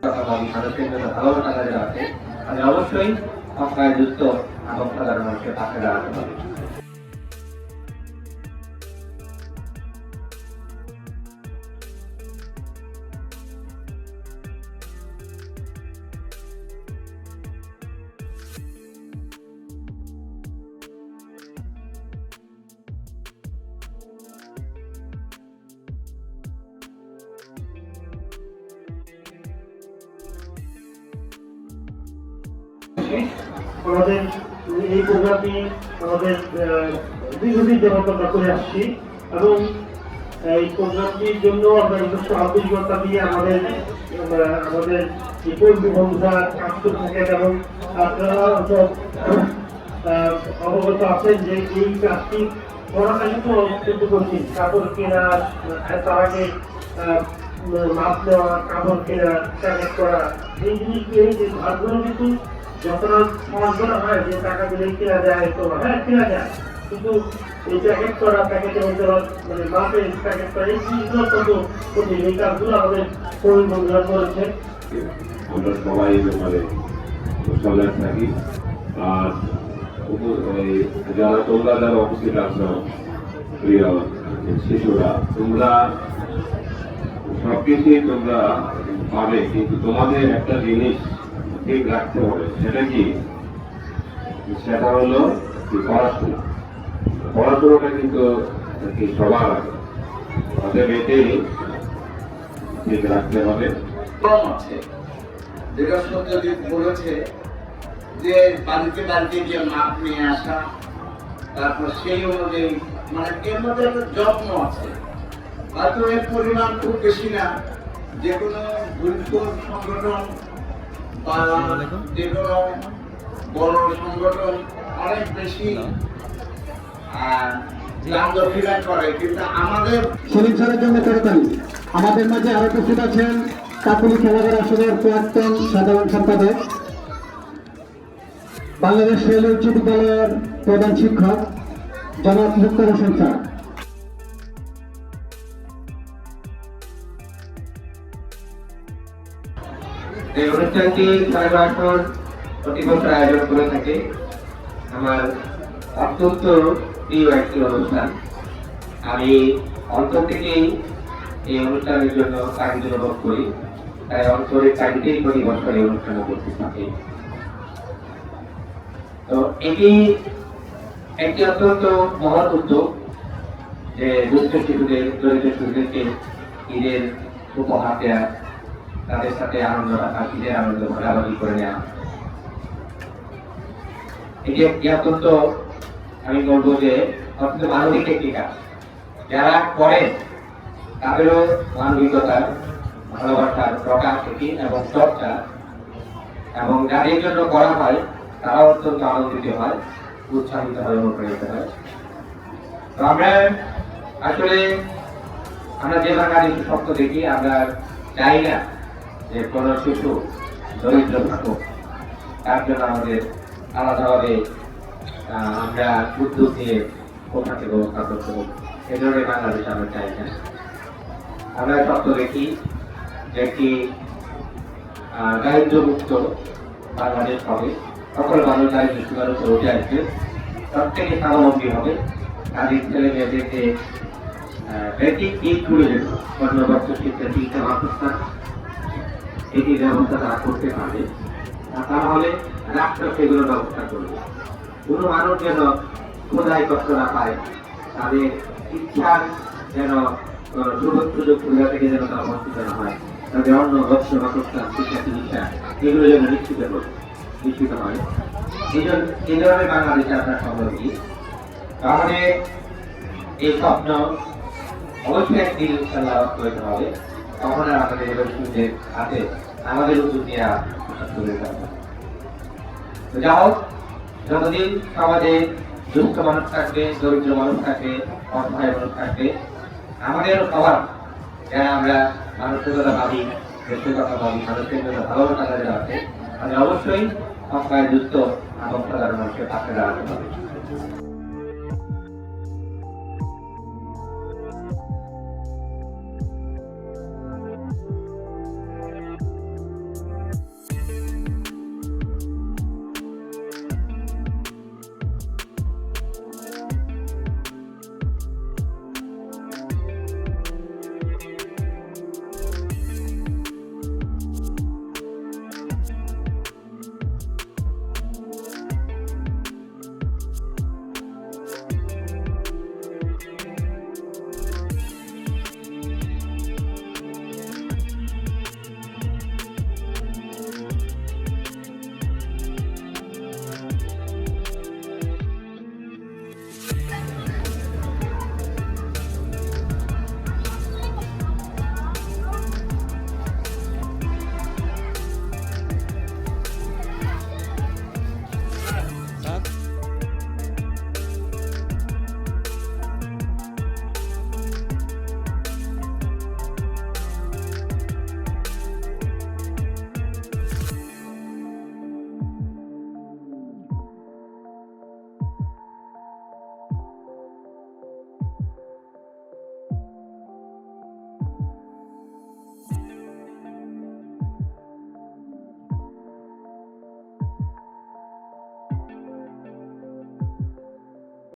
মানুষের জন্য ভালোবাসা যাদের আছে তাদের অবশ্যই অসহায় দুস্থ এবং সাধারণ মানুষের পাশে দাঁড়াতে হবে। আমাদের এই প্রোগ্রামটি আমাদের দীর্ঘদিন যাবত আমরা করে আসছি এবং এই প্রোগ্রামটির জন্য আমরা নিজস্ব আন্তরিকতা দিয়ে আমাদের কর্মী বন্ধুরা কাজ করে থাকেন এবং আপনারা সব অবগত আছেন যে এই কাজটি করাটা কিন্তু করছি কাপড় কেনা, তার আগে মাপ নেওয়া, কাপড় কেনা, প্যাকেট করা, এই জিনিসগুলো এই ভাগগুলো কিন্তু যখন সমাজ করা হয় যে টাকা দিলে কেনা যায় তো হ্যাঁ কেনা যায়, কিন্তু এই প্যাকেট করা, প্যাকেটের মধ্যে মানে মাপের প্যাকেট করা এই জিনিসগুলো কত কঠিন, এই কাজগুলো আমাদের কর্মী বন্ধুরা করেছে। আমরা সবাই ব্যাপারে সজাগ থাকি। আর যারা উপস্থিত আছো প্রিয় শিশুরা, তোমরা সবকিছুই তোমরা পাবে, কিন্তু তোমাদের একটা জিনিস ঠিক রাখতে হবে। সেটা কি? সেটা হলো পড়াশোনা। পড়াশোনাটা কিন্তু সবার আগে, তাদের এটাই ঠিক রাখতে হবে। আছে যেটা সত্যজিৎ বলেছে যে বাড়িতে বাড়িতে গিয়ে মাপ নিয়ে আসা, তারপর সেই অনুযায়ী মানে এর মধ্যে একটা যত্ন আছে। হয়তো এর পরিমাণ খুব বেশি না, যে কোনো গুরুত্বপূর্ণ সংগঠন বা যে কোনো বড় সংগঠন অনেক বেশি দাম দক্ষিণা করে, কিন্তু আমাদের শরীর ছাড়ার জন্য করতালি। আমাদের মাঝে আরো উপস্থিত আছেন কাকুলি খেলাঘর আসনের প্রাক্তন সাধারণ সম্পাদক, বাংলাদেশ রেল উচ্চ বিদ্যালয়ের প্রধান শিক্ষক জনাব মুক্তার হোসেন স্যার। এই অনুষ্ঠানটি সারা বছর প্রতি বছর আয়োজন করে থাকে। আমার অত্যন্ত প্রিয় একটি অনুষ্ঠান। আমি অন্তর থেকেই এই অনুষ্ঠানের জন্য কাঙ্ক্ষিত অনুভব করি, তাই অন্তরের কাঙ্ক্ষিতেই প্রতি বছর এই অনুষ্ঠান উপস্থিত থাকে। তো এটি একটি অত্যন্ত মহৎ উদ্যোগ যে দুস্থ শিশুদের, দরিদ্র শিশুদেরকে ঈদের উপহার দেওয়া, তাদের সাথে আনন্দ রাখা, ঈদের আনন্দ ভাগাভাগি করে নেওয়া। এটি একটি অত্যন্ত, আমি বলবো যে অত্যন্ত মানবিক একটি কাজ। যারা করেন তাদেরও মানবিকতার, ভালোবাসার প্রকাশ এটি এবং চর্চা, এবং যাদের জন্য করা হয় তারাও অত্যন্ত আনন্দিত হয়, উৎসাহিত হয়, অনুপ্রাণিত হয়। তো আমরা আসলে যে বাঙালি স্বপ্ন দেখি, আমরা চাই না যে কোনো শিশু দরিদ্র থাকুক, তার জন্য আমাদের আলাদাভাবে আমরা উদ্যোগ নিয়ে কোথাকে ব্যবস্থা করতে হবে। এ ধরনের বাংলাদেশ আমরা চাই না। আমরা স্বপ্ন দেখি যে একটি দারিদ্র্যমুক্ত বাংলাদেশ হবে, সকল মানুষ দারিদ্র সীমার উপর উঠে আসবে, প্রত্যেকে স্বাবলম্বী হবে, তাদের ছেলে মেয়েদেরকে বেসিক দিক তুলে দেবে, কর্মবর্ত শিক্ষা, শিক্ষা বাসস্থান, এটি ব্যবস্থা তারা করতে পারবে। তাহলে রাষ্ট্র সেগুলোর ব্যবস্থা করবে। কোনো মানুষ যেন কোথায় কষ্ট না পায়, তাদের ইচ্ছার যেন সুযোগ সুবিধা থেকে যেন তারা বঞ্চিত না হয়, তাদের অন্য বস্ত্র বাসস্থান, শিক্ষা, চিকিৎসা এগুলো যেন নিশ্চিত হয়। এই ধরনের বাংলাদেশে আপনার সম্পর্কে তাহলে এই স্বপ্ন অবশ্যই একদিন ইনশাআল্লাহ বাস্তবায়িত হবে। তখন আর আমাদের শিশুদের হাতে আমাদের উদ্যোগ নিয়ে চলে যাবে। তো যা হোক, যতদিন সমাজে দুস্থ মানুষ থাকবে, দরিদ্র মানুষ থাকবে, অসহায় মানুষ থাকবে, আমাদের সবার যারা আমরা মানুষের কথা ভাবি, দেশের কথা ভাবি, মানুষের জন্য ভালোবাসা যাদের আছে, তাদের অবশ্যই অসহায় দুস্থ এবং সাধারণ মানুষের পাশে দাঁড়াতে হবে।